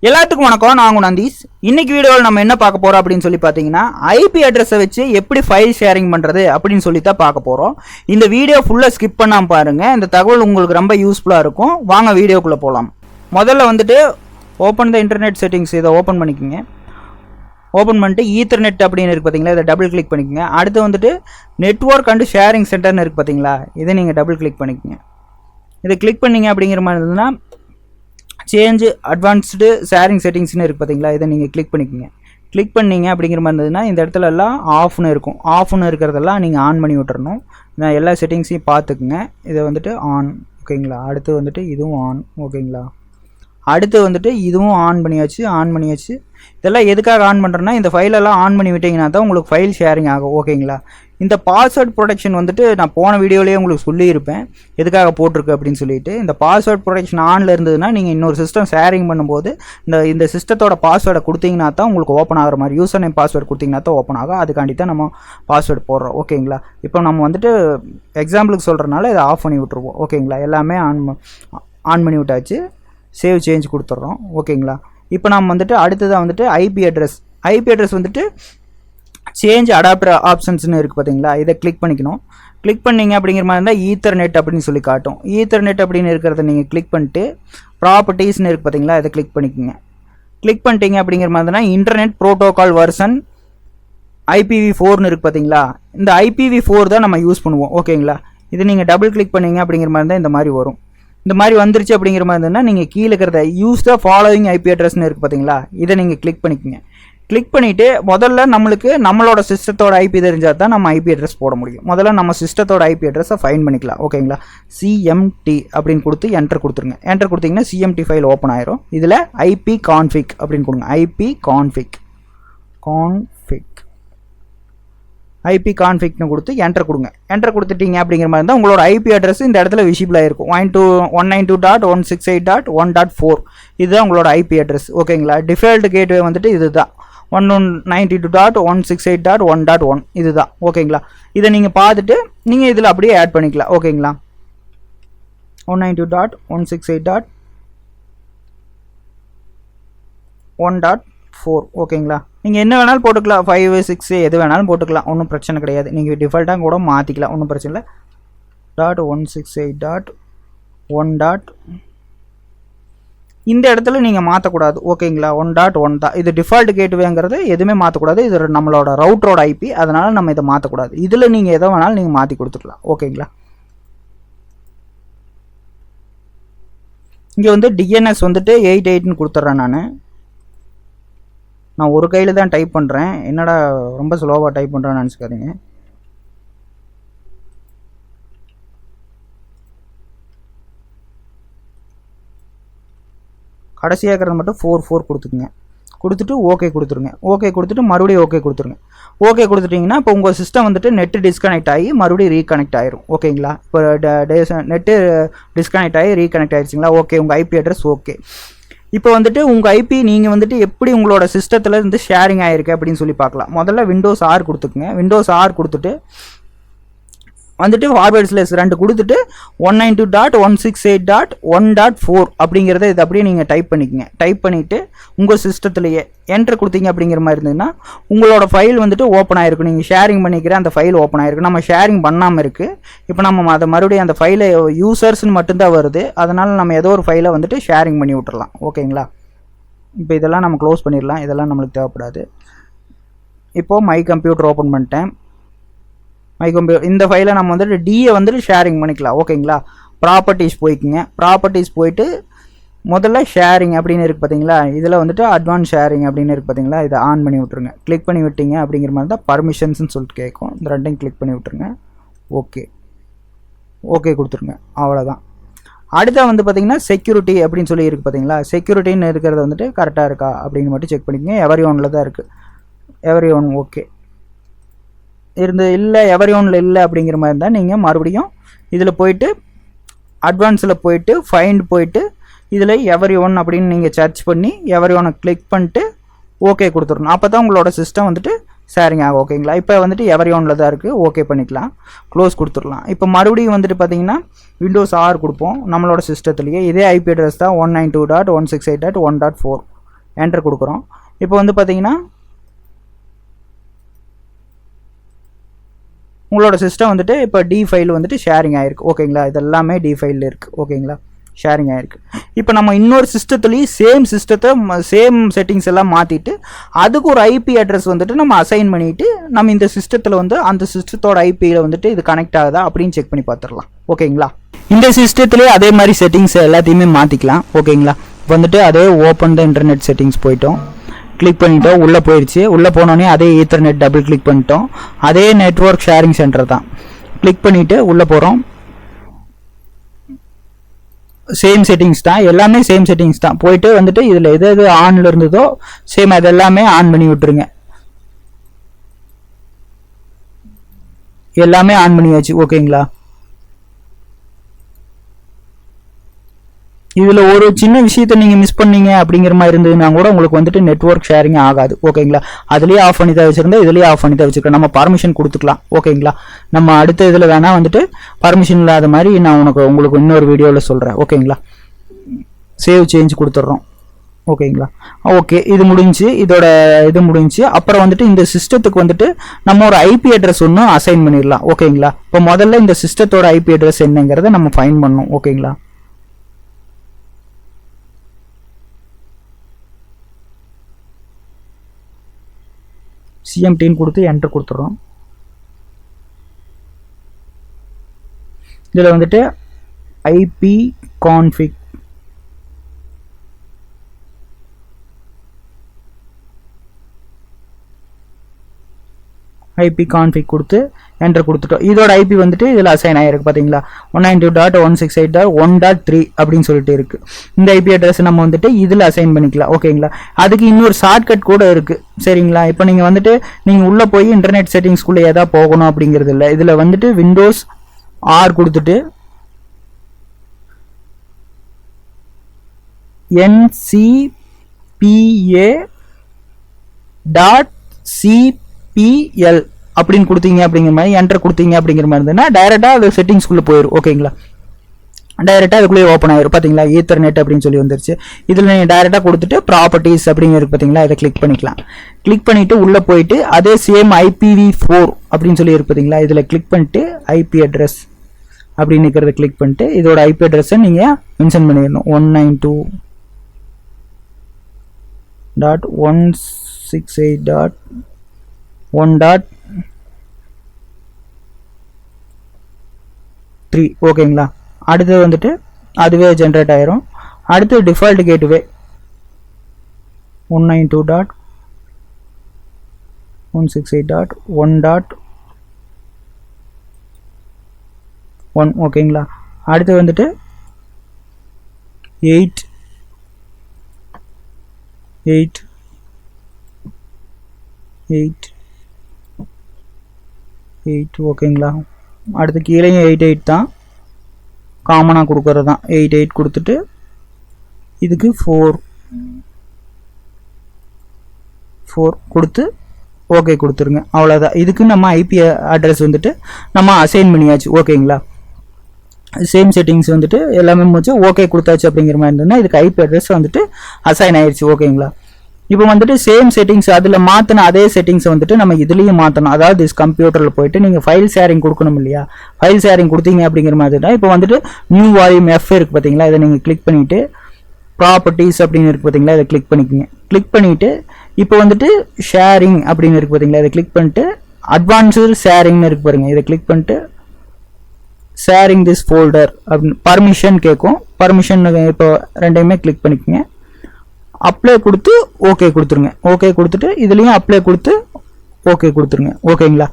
எல்லாத்துக்கும் வணக்கம். நான் நந்தீஷ். இன்னைக்கு வீடியோவில் நம்ம என்ன பார்க்க போறோம் அப்படின்னு சொல்லி பார்த்தீங்கன்னா, ஐபி அட்ரஸை வச்சு எப்படி ஃபைல் ஷேரிங் பண்ணுறது அப்படின்னு சொல்லி தான் பார்க்க போகிறோம். இந்த வீடியோ ஃபுல்லாக ஸ்கிப் பண்ணாமல் பாருங்கள். இந்த தகவல் உங்களுக்கு ரொம்ப யூஸ்ஃபுல்லாக இருக்கும். வாங்க வீடியோக்குள்ளே போகலாம். முதல்ல வந்துட்டு ஓப்பன் த இன்டர்நெட் செட்டிங்ஸ், இதை ஓப்பன் பண்ணிக்கோங்க. ஓப்பன் பண்ணிட்டு ஈத்தர்நெட் அப்படின்னு இருக்குது பார்த்தீங்களா, இதை டபுள் கிளிக் பண்ணிக்கோங்க. அடுத்து வந்துட்டு நெட்வொர்க் அண்ட் ஷேரிங் சென்டர்னு இருக்குது பார்த்தீங்களா, இதை நீங்கள் டபுள் கிளிக் பண்ணிக்கோங்க. இதை கிளிக் பண்ணிங்க அப்படிங்கிற மாதிரி இருந்ததுன்னா சேஞ்ச் அட்வான்ஸ்டு ஷேரிங் செட்டிங்ஸ்னு இருக்குது பார்த்தீங்களா, இதை நீங்கள் கிளிக் பண்ணிக்கோங்க. கிளிக் பண்ணிங்க அப்படிங்கிற மாதிரி இருந்ததுன்னா இந்த இடத்துல எல்லாம் ஆஃப்னு இருக்கும். ஆஃப்னு இருக்கிறதெல்லாம் நீங்கள் ஆன் பண்ணி விட்டுறணும். நான் எல்லா செட்டிங்ஸையும் பார்த்துக்குங்க. இதை வந்துட்டு ஆன், ஓகேங்களா. அடுத்து வந்துட்டு இதுவும் ஆன், ஓகேங்களா. அடுத்து வந்துட்டு இதுவும் ஆன் பண்ணியாச்சு. இதெல்லாம் எதுக்காக ஆன் பண்ணுறேன்னா, இந்த ஃபைலெல்லாம் ஆன் பண்ணி விட்டிங்கன்னா தான் உங்களுக்கு ஃபைல் ஷேரிங் ஆகும், ஓகேங்களா. இந்த பாஸ்வேர்ட் ப்ரொடெக்ஷன் வந்துட்டு நான் போன வீடியோலேயே உங்களுக்கு சொல்லியிருப்பேன் எதுக்காக போட்டிருக்கு அப்படின்னு சொல்லிட்டு. இந்த பாஸ்வேர்ட் ப்ரொடெக்ஷன் ஆனில் இருந்ததுன்னா நீங்கள் இன்னொரு சிஸ்டம் ஷேரிங் பண்ணும்போது இந்த சிஸ்டத்தோட பாஸ்வேர்டை கொடுத்தீங்கன்னா தான் உங்களுக்கு ஓப்பன் ஆகிற மாதிரி, யூசர் நேம் பாஸ்வேர்டு கொடுத்தீங்கன்னா தான் ஓப்பன் ஆகும். அதுக்காண்டி தான் நம்ம பாஸ்வேர்டு போடுறோம், ஓகேங்களா. இப்போ நம்ம வந்துட்டு எக்ஸாம்பிளுக்கு சொல்கிறனால இதை ஆஃப் பண்ணி விட்டுருவோம், ஓகேங்களா. எல்லாமே ஆன் பண்ணி விட்டாச்சு. சேவ் சேஞ்ச் கொடுத்துட்றோம், ஓகேங்களா. இப்போ நம்ம வந்துட்டு அடுத்ததாக வந்துட்டு ஐபி அட்ரஸ் வந்துட்டு சேஞ்ச் அடாப்டர் ஆப்ஷன்ஸ்னு இருக்குது பார்த்தீங்களா, இதை கிளிக் பண்ணிக்கணும். கிளிக் பண்ணிங்க அப்படிங்கிற மாதிரி இருந்தால் ஈத்தர்நெட் அப்படின்னு சொல்லி காட்டும். ஈத்தர்நெட் அப்படின்னு இருக்கிறத நீங்கள் கிளிக் பண்ணிட்டு ப்ராப்பர்ட்டிஸ்னு இருக்குது பார்த்தீங்களா, இதை கிளிக் பண்ணிக்கோங்க. கிளிக் பண்ணிட்டீங்க அப்படிங்கிற மாதிரி இருந்தால் இன்டர்நெட் ப்ரோட்டோகால் வெர்ஷன் IPv4னு இருக்குது பார்த்தீங்களா, இந்த IPv4 தான் நம்ம யூஸ் பண்ணுவோம், ஓகேங்களா. இது நீங்கள் டபுள் கிளிக் பண்ணிங்க அப்படிங்கிற மாதிரி இருந்தால் இந்த மாதிரி வரும். இந்த மாதிரி வந்துருச்சு அப்படிங்கிற மாதிரி இருந்ததுன்னா நீங்கள் கீழே இருக்கிறத யூஸ் த ஃபாலோவிங் ஐபி அட்ரஸ்னு இருக்குது பார்த்தீங்களா, இதை நீங்கள் கிளிக் பண்ணிக்கோங்க. கிளிக் பண்ணிவிட்டு முதல்ல நம்மளோட சிஸ்டத்தோட ஐபி தெரிஞ்சால் தான் நம்ம ஐபி அட்ரஸ் போட முடியும். முதல்ல நம்ம சிஸ்டத்தோட ஐபி அட்ரஸை ஃபைன் பண்ணிக்கலாம், ஓகேங்களா. CMT அப்படின்னு கொடுத்து என்டர் கொடுத்துருங்க. என்டர் கொடுத்தீங்கன்னா CMT ஃபைல் ஓப்பன் ஆயிரும். இதில் IP config அப்படின்னு கொடுங்க. IP configனு கொடுத்து என்டர் கொடுங்க. என்டர் கொடுத்துட்டீங்க அப்படிங்கிற மாதிரி இருந்தால் உங்களோட ஐபி அட்ரஸ் இந்த இடத்துல விசிபிளாக இருக்கும். 192.168.1.4 இதுதான் உங்களோட ஐபி அட்ரஸ், ஓகேங்களா. டிஃபால்ட் கேட்வே வந்துட்டு இதுதான் 192.168.1.1 இதுதான், ஓகேங்களா. இதை நீங்கள் பார்த்துட்டு நீங்கள் இதில் அப்படியே ஆட் பண்ணிக்கலாம், ஓகேங்களா. 192.168.1.4 ஓகேங்களா. நீங்கள் என்ன வேணாலும் போட்டுக்கலாம், 5 6 எது வேணாலும் போட்டுக்கலாம், ஒன்றும் பிரச்சனை கிடையாது. நீங்கள் டிஃபால்ட்டாக கூட மாற்றிக்கலாம், ஒன்றும் பிரச்சனை இல்லை. .168.1. இந்த இடத்துல நீங்கள் மாற்றக்கூடாது, ஓகேங்களா. 1.1 தான் இது டிஃபால்ட் கேட்வேங்கிறது, எதுவுமே மாற்றக்கூடாது. இது நம்மளோட ரவுட்டரோட ஐபி, அதனால் நம்ம இதை மாற்றக்கூடாது. இதில் நீங்கள் எதை வேணாலும் நீங்கள் மாற்றி கொடுத்துக்கலாம், ஓகேங்களா. இங்கே வந்து DNS வந்துட்டு 88ன்னு கொடுத்துட்றேன். நான் ஒரு கையில் தான் டைப் பண்ணுறேன், என்னடா ரொம்ப ஸ்லோவாக டைப் பண்ணுறேன்னு நினச்சிக்காதீங்க. கடைசியாக இருக்கிறது மட்டும் 44 கொடுத்துக்குங்க. கொடுத்துட்டு ஓகே கொடுத்துருங்க. ஓகே கொடுத்துட்டு மறுபடியும் ஓகே கொடுத்துருங்க. ஓகே கொடுத்துட்டிங்கன்னா இப்போ உங்கள் சிஸ்டம் வந்துட்டு நெட்டு டிஸ்கனெக்ட் ஆகி மறுபடியும் ரீகனெக்ட் ஆயிரும், ஓகேங்களா. இப்போ நெட்டு டிஸ்கனெக்ட் ஆகி ரீகனெக்ட் ஆகிடுச்சிங்களா, ஓகே. உங்கள் ஐபி அட்ரஸ் ஓகே. இப்போ வந்துட்டு உங்கள் ஐபி நீங்கள் வந்துட்டு எப்படி உங்களோட சிஸ்டத்தில் இருந்து ஷேரிங் ஆகிருக்கு அப்படின்னு சொல்லி பார்க்கலாம். முதல்ல Windows R கொடுத்துக்குங்க. Windows R கொடுத்துட்டு வந்துட்டு ஃபார்வேர்ட் ஸ்லேஸ் 2 கொடுத்துட்டு 192.168.1.4 அப்படிங்கிறத இது அப்படியே நீங்கள் டைப் பண்ணிக்கோங்க. டைப் பண்ணிவிட்டு உங்கள் சிஸ்டத்துலேயே என்ட்ரு கொடுத்தீங்க அப்படிங்கிற மாதிரி இருந்ததுன்னா உங்களோட ஃபைல் வந்துட்டு ஓப்பன் ஆகிருக்கும். நீங்கள் ஷேரிங் பண்ணிக்கிற அந்த ஃபைல் ஓப்பன் ஆகிருக்கு. நம்ம ஷேரிங் பண்ணாமல் இருக்குது. இப்போ நம்ம அதை மறுபடியும் அந்த ஃபைலை யூசர்ஸ்ன்னு மட்டும்தான் வருது, அதனால் நம்ம ஏதோ ஒரு ஃபைலை வந்துட்டு ஷேரிங் பண்ணி விட்டுறலாம், ஓகேங்களா. இப்போ இதெல்லாம் நம்ம க்ளோஸ் பண்ணிடலாம், இதெல்லாம் நம்மளுக்கு தேவைப்படாது. இப்போது மை கம்ப்யூட்டர் ஓப்பன் பண்ணிட்டேன். இந்த ஃபைலை நம்ம வந்துட்டு டியை வந்துட்டு ஷேரிங் பண்ணிக்கலாம், ஓகேங்களா. ப்ராப்பர்ட்டிஸ் போய்க்குங்க. ப்ராப்பர்ட்டிஸ் போயிட்டு முதல்ல ஷேரிங் அப்படின்னு இருக்குது பார்த்தீங்களா, இதில் வந்துட்டு அட்வான்ஸ் ஷேரிங் அப்படின்னு இருக்குது பார்த்தீங்களா, இதை ஆன் பண்ணி விட்ருங்க. கிளிக் பண்ணி விட்டீங்க அப்படிங்கிற மாதிரி தான் பர்மிஷன்ஸ்னு சொல்லிட்டு கேட்கும். இந்த ரெண்டையும் கிளிக் பண்ணி விட்ருங்க. ஓகே கொடுத்துருங்க, அவ்வளோதான். அடுத்த வந்து பார்த்தீங்கன்னா செக்யூரிட்டி அப்படின்னு சொல்லி இருக்குது பார்த்தீங்களா, செக்யூரிட்டின்னு இருக்கிறது வந்துட்டு கரெக்டாக இருக்கா அப்படின்னு மட்டும் செக் பண்ணிக்கோங்க. எவரி1ல் தான் இருக்குது. எவரி1 ஓகே இல்லை எவரி1ல் இல்லை அப்படிங்கிற மாதிரி இருந்தால் நீங்கள் மறுபடியும் இதில் போயிட்டு அட்வான்ஸில் போயிட்டு ஃபைண்ட் போயிட்டு இதில் எவரி1 அப்படின்னு நீங்கள் சர்ச் பண்ணி எவரி1 கிளிக் பண்ணிட்டு ஓகே கொடுத்துடணும். அப்போ தான் உங்களோட சிஸ்டம் வந்துட்டு ஷேரிங் ஆகும், ஓகேங்களா. இப்போ வந்துட்டு எவரி1ல் தான் இருக்குது, ஓகே பண்ணிக்கலாம், க்ளோஸ் கொடுத்துடலாம். இப்போ மறுபடியும் வந்துட்டு பார்த்தீங்கன்னா Windows R கொடுப்போம். நம்மளோட சிஸ்டத்துலேயே இதே ஐபி அட்ரஸ் தான் 192.168.1.4 என்டர் கொடுக்குறோம். இப்போ வந்து பார்த்தீங்கன்னா உங்களோட சிஸ்டம் வந்துட்டு இப்போ டி ஃபைல் வந்துட்டு ஷேரிங் ஆகிருக்கு. ஓகேங்களா, இது எல்லாமே டி ஃபைலில் இருக்குது. ஓகேங்களா, ஷேரிங் ஆகிருக்கு. இப்போ நம்ம இன்னொரு சிஸ்டத்துலேயும் சேம் செட்டிங்ஸ் எல்லாம் மாற்றிட்டு அதுக்கு ஒரு ஐபி அட்ரஸ் வந்துட்டு நம்ம அசைன் பண்ணிவிட்டு நம்ம இந்த சிஸ்டத்தில் வந்து அந்த சிஸ்டத்தோட ஐபியில் வந்துட்டு இது கனெக்ட் ஆகுதா அப்படின்னு செக் பண்ணி பார்த்துடலாம். ஓகேங்களா, இந்த சிஸ்டத்துலேயே அதே மாதிரி செட்டிங்ஸ் எல்லாத்தையுமே மாற்றிக்கலாம். ஓகேங்களா, வந்துட்டு அதே ஓப்பன் த இன்டர்நெட் செட்டிங்ஸ் போயிட்டோம், கிளிக் பண்ணிட்டோம், உள்ளே போயிடுச்சு. உள்ளே போனோடனே அதே ஈத்தர்நெட் டபுள் கிளிக் பண்ணிட்டோம். அதே நெட்வொர்க் ஷேரிங் சென்டர் தான். கிளிக் பண்ணிவிட்டு உள்ளே போகிறோம். சேம் செட்டிங்ஸ் தான், எல்லாமே சேம் செட்டிங்ஸ் தான். போயிட்டு வந்துட்டு இதில் எது எது ஆனில் இருந்ததோ சேம் அதெல்லாமே ஆன் பண்ணி விட்டுருங்க. எல்லாமே ஆன் பண்ணியாச்சு. ஓகேங்களா, இதில் ஒரு சின்ன விஷயத்தை நீங்கள் மிஸ் பண்ணீங்க அப்படிங்கிற மாதிரி இருந்ததுன்னா கூட உங்களுக்கு வந்துட்டு நெட்வொர்க் ஷேரிங் ஆகாது. ஓகேங்களா, அதுலேயே ஆஃப் பண்ணி தான் வச்சுருந்தா இதுலேயே ஆஃப் பண்ணி தான் வச்சுருக்கேன். நம்ம பர்மிஷன் கொடுத்துக்கலாம். ஓகேங்களா, நம்ம அடுத்த இதில் வேணால் வந்துட்டு பர்மிஷன் இல்லாத மாதிரி நான் உங்களுக்கு இன்னொரு வீடியோவில் சொல்கிறேன். ஓகேங்களா, சேவ் சேஞ்ச் கொடுத்துட்றோம். ஓகேங்களா, ஓகே, இது முடிஞ்சு, இதோட இது முடிஞ்சு. அப்புறம் வந்துட்டு இந்த சிஸ்டத்துக்கு வந்துட்டு நம்ம ஒரு ஐபி அட்ரஸ் ஒன்று அசைன் பண்ணிடலாம். ஓகேங்களா, இப்போ முதல்ல இந்த சிஸ்டத்தோட ஐபி அட்ரஸ் என்னங்கிறத நம்ம ஃபைண்ட் பண்ணணும். ஓகேங்களா, சிஎம்டின்னு கொடுத்து என்டர் கொடுத்துட்றோம். இதில் வந்துட்டு ஐபி கான்ஃபிக் கொடுத்து என்டர் கொடுத்துட்டோம். இதோட ஐபி வந்துட்டு இதில் அசைன் ஆகிருக்கு. பார்த்தீங்களா, 192.168.1.3 அப்படின்னு சொல்லிட்டு இருக்குது. இந்த ஐபி அட்ரஸ் நம்ம வந்துட்டு இதில் அசைன் பண்ணிக்கலாம். ஓகேங்களா, அதுக்கு இன்னொரு ஷார்ட்கட் கூட இருக்குது. சரிங்களா, இப்போ நீங்கள் வந்துட்டு நீங்கள் உள்ளே போய் இன்டர்நெட் செட்டிங்ஸ்குள்ளே எதாவது போகணும் அப்படிங்கிறது இல்லை. இதில் வந்துட்டு விண்டோஸ் ஆர் கொடுத்துட்டு NCPA.cpl அப்படின்னு கொடுத்தீங்க அப்படிங்கிற மாதிரி என்டர் கொடுத்தீங்க அப்படிங்கிற மாதிரி இருந்ததுன்னா டைரெக்டாக அது செட்டிங்ஸ்குள்ளே போயிடும். ஓகேங்களா, டைரெக்டாக அதுக்குள்ளேயே ஓப்பன் ஆயிரும். பார்த்தீங்களா, ஈத்தர்நெட் அப்படின்னு சொல்லி வந்துருச்சு. இதில் நீங்கள் டைரெக்டாக கொடுத்துட்டு ப்ராப்பர்ட்டிஸ் அப்படிங்கிறது பார்த்தீங்களா, இதை கிளிக் பண்ணிக்கலாம். கிளிக் பண்ணிவிட்டு உள்ளே போயிட்டு அதே சேம் IPv4 அப்படின்னு சொல்லி இருக்கு. பார்த்தீங்களா, இதில் கிளிக் பண்ணிட்டு ஐபி அட்ரஸ் அப்படின்னு இருக்கிறத கிளிக் பண்ணிட்டு இதோட ஐபி அட்ரஸை நீங்கள் மென்ஷன் பண்ணிடணும். 192.168.1.3. ஓகேங்களா, அடுத்து வந்துட்டு அதுவே ஜென்ரேட் ஆயிரும். அடுத்து டிஃபால்ட் கேட்வே 192.168.1.1. ஓகேங்களா, அடுத்து வந்துட்டு 8 ஓகேங்களா, அடுத்து கீழேயும் 88 தான், காமனாக கொடுக்கறது தான். 88 கொடுத்துட்டு இதுக்கு 4 கொடுத்து ஓகே கொடுத்துருங்க. அவ்வளோதான். இதுக்கு நம்ம ஐபி அட்ரஸ் வந்துட்டு நம்ம அசைன் பண்ணியாச்சு. ஓகேங்களா, சேம் செட்டிங்ஸ் வந்துட்டு எல்லாமே முடிச்சு ஓகே கொடுத்தாச்சு அப்படிங்கிற மாதிரி இருந்ததுன்னா இதுக்கு ஐபி அட்ரஸ் வந்துட்டு அசைன் ஆயிடுச்சு. ஓகேங்களா, இப்போ வந்துட்டு சேம் செட்டிங்ஸ் அதில் மாற்றின அதே செட்டிங்ஸை வந்துட்டு நம்ம இதுலேயும் மாற்றணும். அதாவது கம்ப்யூட்டரில் போயிட்டு நீங்கள் ஃபைல் ஷேரிங் கொடுக்கணும் இல்லையா, ஃபைல் ஷேரிங் கொடுத்தீங்க அப்படிங்கிற மாதிரி தான். இப்போ வந்துட்டு நியூ வால்யூம் எஃப் இருக்குது பார்த்தீங்களா, இதை நீங்கள் கிளிக் பண்ணிவிட்டு ப்ராப்பர்ட்டிஸ் அப்படின்னு இருக்குது பார்த்தீங்களா, இதை கிளிக் பண்ணிக்கோங்க. கிளிக் பண்ணிவிட்டு இப்போ வந்துட்டு ஷேரிங் அப்படின்னு இருக்குது பார்த்தீங்களா, இதை கிளிக் பண்ணிட்டு அட்வான்ஸ்டு ஷேரிங்னு இருக்கு பாருங்க, இதை கிளிக் பண்ணிட்டு ஷேரிங் திஸ் ஃபோல்டர் அப்படின்னு பர்மிஷன் கேட்கும். பர்மிஷன் இப்போ ரெண்டையுமே கிளிக் பண்ணிக்கோங்க. அப்ளை கொடுத்து ஓகே கொடுத்துருங்க. ஓகே கொடுத்துட்டு இதுலேயும் அப்ளை கொடுத்து ஓகே கொடுத்துருங்க. ஓகேங்களா,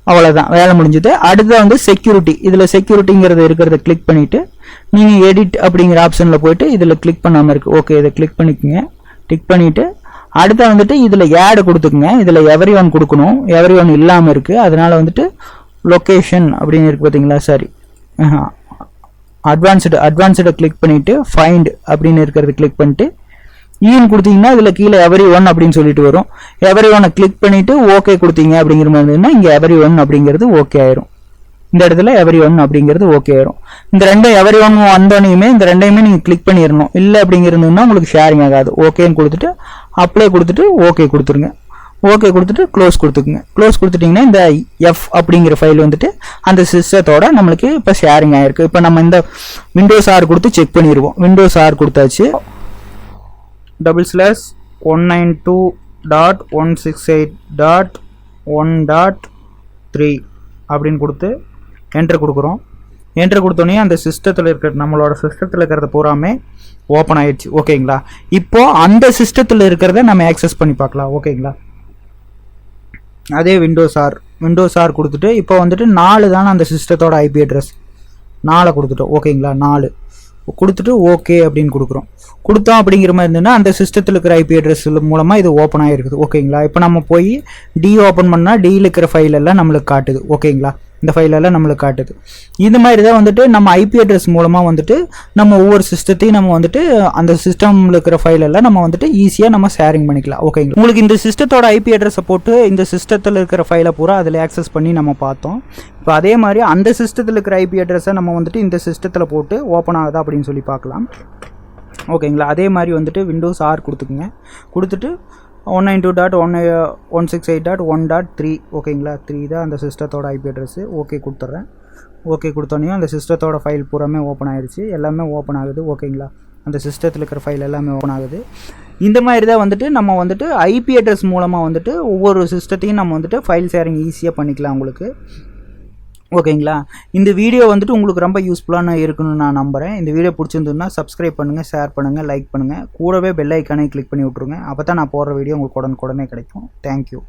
அவ்வளோதான், வேலை முடிஞ்சது. அடுத்து வந்து செக்யூரிட்டி. இதில் செக்யூரிட்டிங்கிறது இருக்கிறத கிளிக் பண்ணிவிட்டு நீங்கள் எடிட் அப்படிங்கிற ஆப்ஷனில் போயிட்டு இதில் கிளிக் பண்ணாமல் இருக்குது. ஓகே, இதை கிளிக் பண்ணிக்கோங்க. கிளிக் பண்ணிவிட்டு அடுத்த வந்துட்டு இதில் ஆட் கொடுத்துக்குங்க. இதில் எவரி ஒன் கொடுக்கணும், எவரி ஒன் இல்லாமல் இருக்குது. அதனால் வந்துட்டு லொக்கேஷன் அப்படின்னு இருக்குது பார்த்தீங்களா, சாரி அட்வான்ஸ்டு கிளிக் பண்ணிவிட்டு ஃபைண்ட் அப்படின்னு இருக்கிறத கிளிக் பண்ணிட்டு ஈன் கொடுத்தீங்கன்னா இதில் கீழே எவரி ஒன் அப்படின்னு சொல்லிட்டு வரும். எவரி ஒன்னை கிளிக் பண்ணிவிட்டு ஓகே கொடுத்தீங்க அப்படிங்கிற மாதிரி இருந்ததுன்னா இங்கே எவரி ஒன் அப்படிங்கிறது ஓகே ஆயிரும். இந்த இடத்துல everyone அப்படிங்கிறது ஓகே ஆயிரும். இந்த ரெண்டும் everyone வந்தோனையுமே இந்த ரெண்டையுமே நீங்கள் கிளிக் பண்ணிடணும். இல்லை அப்படிங்கிறதுனா உங்களுக்கு ஷேரிங் ஆகாது. ஓகேன்னு கொடுத்துட்டு அப்ளை கொடுத்துட்டு ஓகே கொடுத்துருங்க. ஓகே கொடுத்துட்டு க்ளோஸ் கொடுத்துக்குங்க. க்ளோஸ் கொடுத்துட்டிங்கன்னா இந்த எஃப் அப்படிங்கிற ஃபைல் வந்துட்டு அந்த சிஸ்டத்தோட நம்மளுக்கு இப்போ ஷேரிங் ஆகிருக்கு. இப்போ நம்ம இந்த விண்டோஸ் ஆர் கொடுத்து செக் பண்ணிடுவோம். விண்டோஸ் ஆர் கொடுத்தாச்சு. /192.168.1.3 அப்படின்னு கொடுத்து என்டர் கொடுக்குறோம். என்டர் கொடுத்தோன்னே அந்த சிஸ்டத்தில் இருக்கிற நம்மளோட சிஸ்டத்தில் இருக்கிறத பூராமே ஓப்பன் ஆயிடுச்சு. ஓகேங்களா? இப்போ அந்த சிஸ்டத்தில் இருக்கிறத நம்ம ஆக்சஸ் பண்ணி பார்க்கலாம். ஓகேங்களா? அதே விண்டோஸ் ஆர் கொடுத்துட்டு இப்போ வந்துட்டு 4 தானே அந்த சிஸ்டத்தோட ஐபி அட்ரஸ், 4 கொடுத்துட்டோம். ஓகேங்களா? 4 கொடுத்துட்டு ஓகே அப்படின்னு கொடுக்குறோம். கொடுத்தோம் அப்படிங்கிற மாதிரி இருந்ததுன்னா அந்த சிஸ்டத்தில் இருக்கிற ஐபி அட்ரஸ் மூலமாக இது ஓப்பன் ஆகிருக்குது. ஓகேங்களா? இப்போ நம்ம போய் டி ஓப்பன் பண்ணால் டியில் இருக்கிற ஃபைல் எல்லாம் நம்மளுக்கு காட்டுது. ஓகேங்களா? இந்த ஃபைலெல்லாம் நம்மளுக்கு காட்டுது. இந்த மாதிரி தான் வந்துட்டு நம்ம ஐபி அட்ரஸ் மூலமாக வந்துட்டு நம்ம ஒவ்வொரு சிஸ்டத்தையும் நம்ம வந்துட்டு அந்த சிஸ்டமில் இருக்கிற ஃபைலெல்லாம் நம்ம வந்துட்டு ஈஸியாக நம்ம ஷேரிங் பண்ணிக்கலாம். ஓகேங்களா? உங்களுக்கு இந்த சிஸ்டத்தோட ஐபி அட்ரஸை போட்டு இந்த சிஸ்டத்தில் இருக்கிற ஃபைலை பூரா அதில் ஆக்சஸ் பண்ணி நம்ம பார்த்தோம். இப்போ அதே மாதிரி அந்த சிஸ்டத்தில் இருக்கிற ஐபி அட்ரஸை நம்ம வந்துட்டு இந்த சிஸ்டத்தில் போட்டு ஓப்பன் ஆகுதா அப்படின்னு சொல்லி பார்க்கலாம். ஓகேங்களா? அதே மாதிரி வந்துட்டு விண்டோஸ் ஆர் கொடுத்துக்குங்க. கொடுத்துட்டு 192.168.1.3 ஓகேங்களா? 3 தான் அந்த சிஸ்டத்தோட ஐபி அட்ரஸ்ஸு. ஓகே கொடுத்துட்றேன். ஓகே கொடுத்தோன்னே அந்த சிஸ்டத்தோட ஃபைல் பூராமே ஓப்பன் ஆகிடுச்சு. எல்லாமே ஓப்பன் ஆகுது. ஓகேங்களா? அந்த சிஸ்டத்தில் இருக்கிற ஃபைல் எல்லாமே ஓப்பன் ஆகுது. இந்த மாதிரி தான் வந்துட்டு நம்ம வந்துட்டு ஐபி அட்ரஸ் மூலமாக வந்துட்டு ஒவ்வொரு சிஸ்டத்தையும் நம்ம வந்துட்டு ஃபைல் ஷேரிங் ஈஸியாக பண்ணிக்கலாம் உங்களுக்கு. ஓகேங்களா? இந்த வீடியோ வந்துட்டு உங்களுக்கு ரொம்ப யூஸ்ஃபுல்லான இருக்குன்னு நான் நம்புகிறேன். இந்த வீடியோ பிடிச்சிருந்ததுன்னா சப்ஸ்கிரைப் பண்ணுங்கள், ஷேர் பண்ணுங்கள், லைக் பண்ணுங்கள். கூடவே பெல் ஐக்கானே கிளிக் பண்ணி விட்ருங்க. அப்போ தான் நான் போடுற வீடியோ உங்களுக்கு உடனுக்குடனே கிடைக்கும். தேங்க்யூ.